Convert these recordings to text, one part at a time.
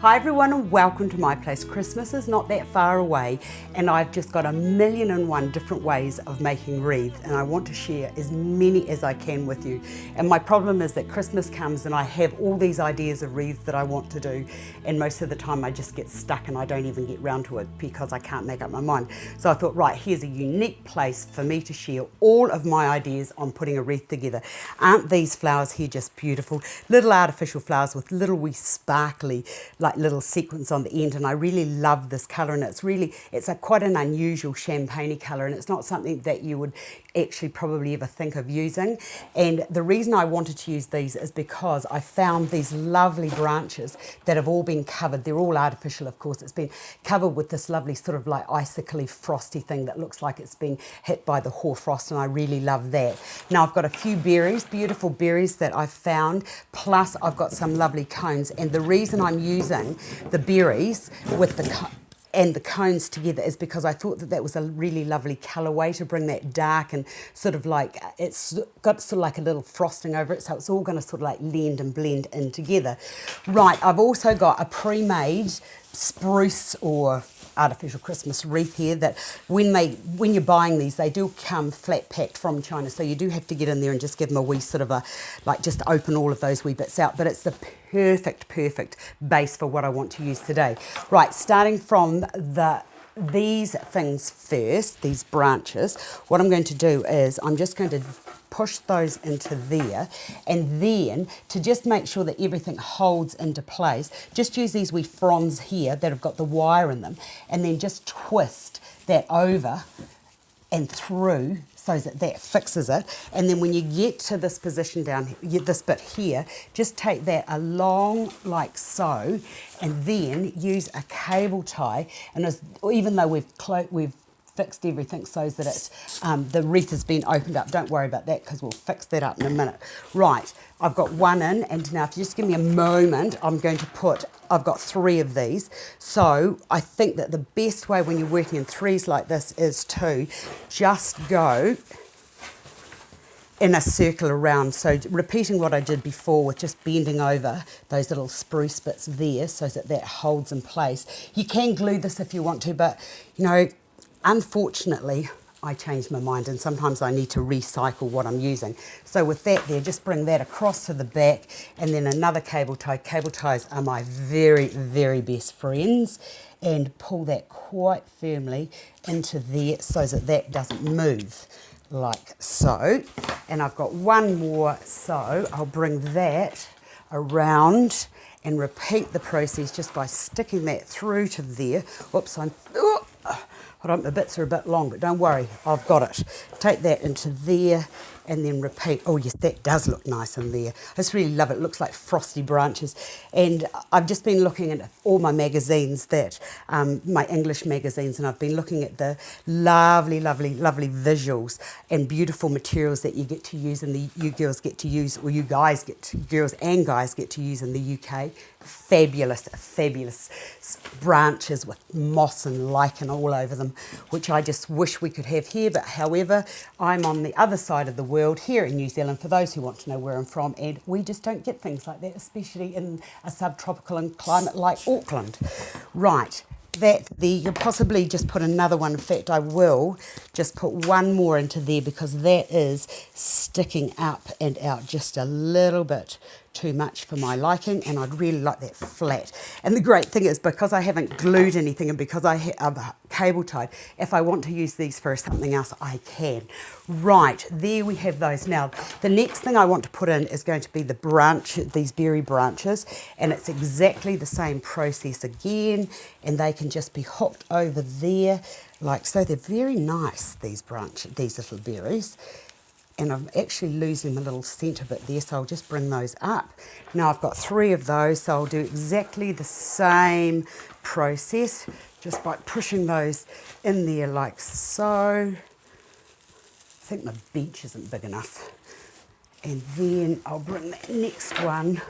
Hi everyone and welcome to my place. Christmas is not that far away and I've just got 1,000,001 different ways of making wreaths and I want to share as many as I can with you. And my problem is that Christmas comes and I have all these ideas of wreaths that I want to do, and most of the time I just get stuck and I don't even get round to it because I can't make up my mind. So I thought, right, here's a unique place for me to share all of my ideas on putting a wreath together. Aren't these flowers here just beautiful? Little artificial flowers with little wee sparkly like little sequins on the end, and I really love this colour, and it's quite an unusual champagne colour, and it's not something that you would actually probably ever think of using. And the reason I wanted to use these is because I found these lovely branches that have all been covered. They're all artificial, of course. It's been covered with this lovely sort of like icicle frosty thing that looks like it's been hit by the hoarfrost, and I really love that. Now I've got a few berries, beautiful berries that I've found, plus I've got some lovely cones, and the reason I'm using the berries with the cones together is because I thought that was a really lovely colourway to bring that dark and sort of like, it's got sort of like a little frosting over it, so it's all going to sort of like lend and blend in together. Right, I've also got a pre-made spruce or artificial Christmas wreath here that when you're buying these, they do come flat packed from China, so you do have to get in there and just give them a wee sort of just open all of those wee bits out, but it's the perfect base for what I want to use today. Right, starting from these things first, these branches, what I'm going to do is I'm just going to push those into there, and then to just make sure that everything holds into place, just use these wee fronds here that have got the wire in them, and then just twist that over and through so that fixes it. And then when you get to this position down here, this bit here, just take that along like so, and then use a cable tie. And even though we've fixed everything so that it's the wreath has been opened up, don't worry about that because we'll fix that up in a minute. Right, I've got one in, and now if you just give me a moment, I've got 3 of these. So I think that the best way when you're working in threes like this is to just go in a circle around, so repeating what I did before with just bending over those little spruce bits there so that holds in place. You can glue this if you want to, but you know, unfortunately, I changed my mind and sometimes I need to recycle what I'm using. So with that there, just bring that across to the back, and then another cable tie. Cable ties are my very best friends, and pull that quite firmly into there so that doesn't move, like so. And I've got one more, so I'll bring that around and repeat the process just by sticking that through to there. Whoops, my bits are a bit long, but don't worry, I've got it. Take that into there and then repeat. Oh yes, that does look nice in there. I just really love it. It looks like frosty branches. And I've just been looking at all my magazines, my English magazines, and I've been looking at the lovely visuals and beautiful materials that you get to use, and you girls get to use, or girls and guys get to use in the UK. Fabulous branches with moss and lichen all over them, which I just wish we could have here. But however, I'm on the other side of the world here in New Zealand, for those who want to know where I'm from, and we just don't get things like that, especially in a subtropical climate like Auckland. Right, you'll possibly just put another one. In fact, I will just put one more into there because that is sticking up and out just a little bit too much for my liking, and I'd really like that flat. And the great thing is, because I haven't glued anything and because I have cable tied, if I want to use these for something else, I can. Right, there we have those. Now, the next thing I want to put in is going to be these berry branches, and it's exactly the same process again, and they can just be hooked over there like so. They're very nice, these little berries. And I'm actually losing my little centre bit there, so I'll just bring those up. Now I've got 3 of those, so I'll do exactly the same process, just by pushing those in there like so. I think my beach isn't big enough. And then I'll bring that next one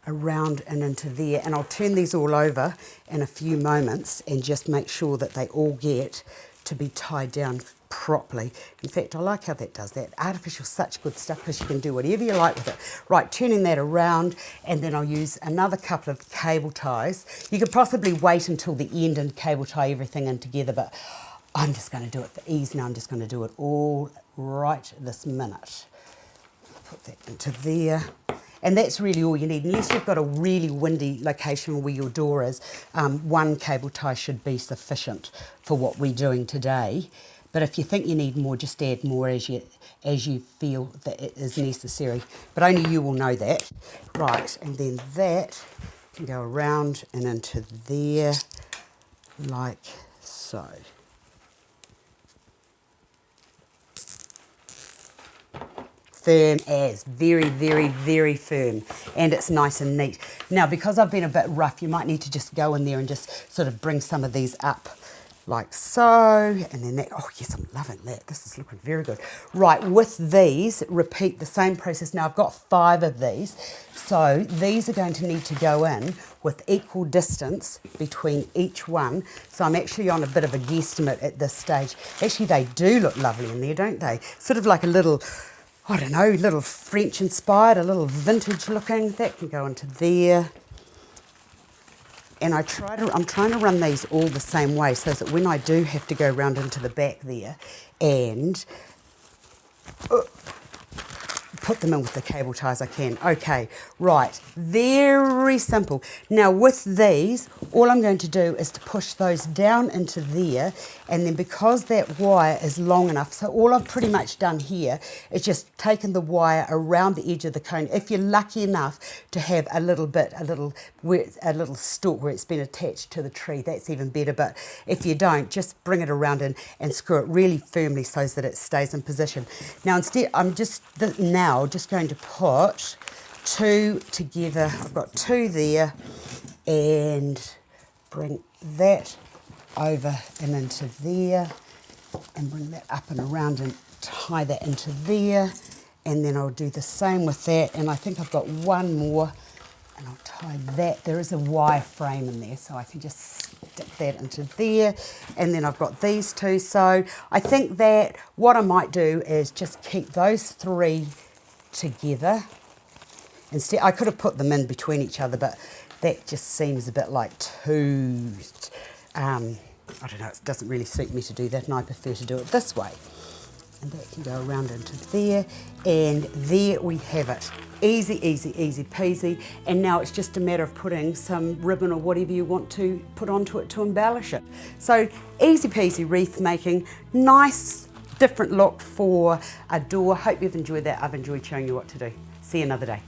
around and into there, and I'll turn these all over in a few moments and just make sure that they all get to be tied down properly. In fact, I like how that does that. Artificial's such good stuff because you can do whatever you like with it. Right, turning that around, and then I'll use another couple of cable ties. You could possibly wait until the end and cable tie everything in together, but I'm just going to do it for ease now. I'm just going to do it all right this minute. Put that into there. And that's really all you need. Unless you've got a really windy location where your door is, one cable tie should be sufficient for what we're doing today. But if you think you need more, just add more as you feel that it is necessary. But only you will know that. Right, and then that can go around and into there like so. Firm as, very, very, very firm, and it's nice and neat. Now, because I've been a bit rough, you might need to just go in there and just sort of bring some of these up like so, and then that, oh yes, I'm loving that. This is looking very good. Right, with these, repeat the same process. Now, I've got 5 of these, so these are going to need to go in with equal distance between each one. So I'm actually on a bit of a guesstimate at this stage. Actually, they do look lovely in there, don't they? Sort of like a little, I don't know, little French inspired, a little vintage looking. That can go into there. And I'm trying to run these all the same way so that when I do have to go round into the back there and put them in with the cable ties I can. Okay, right, very simple. Now with these, all I'm going to do is to push those down into there, and then because that wire is long enough, so all I've pretty much done here is just taken the wire around the edge of the cone. If you're lucky enough to have a little stalk where it's been attached to the tree, that's even better, but if you don't, just bring it around and screw it really firmly so that it stays in position. Now instead, I'm just going to put 2 together. I've got 2 there, and bring that over and into there, and bring that up and around and tie that into there, and then I'll do the same with that, and I think I've got one more, and I'll tie that. There is a wire frame in there, so I can just stick that into there, and then I've got these 2. So I think that what I might do is just keep those 3 together. Instead, I could have put them in between each other, but that just seems a bit like too, I don't know, it doesn't really suit me to do that, and I prefer to do it this way. And that can go around into there, and there we have it. Easy, easy, easy peasy. And now it's just a matter of putting some ribbon or whatever you want to put onto it to embellish it. So easy peasy wreath making, nice, different look for a door. Hope you've enjoyed that. I've enjoyed showing you what to do. See you another day.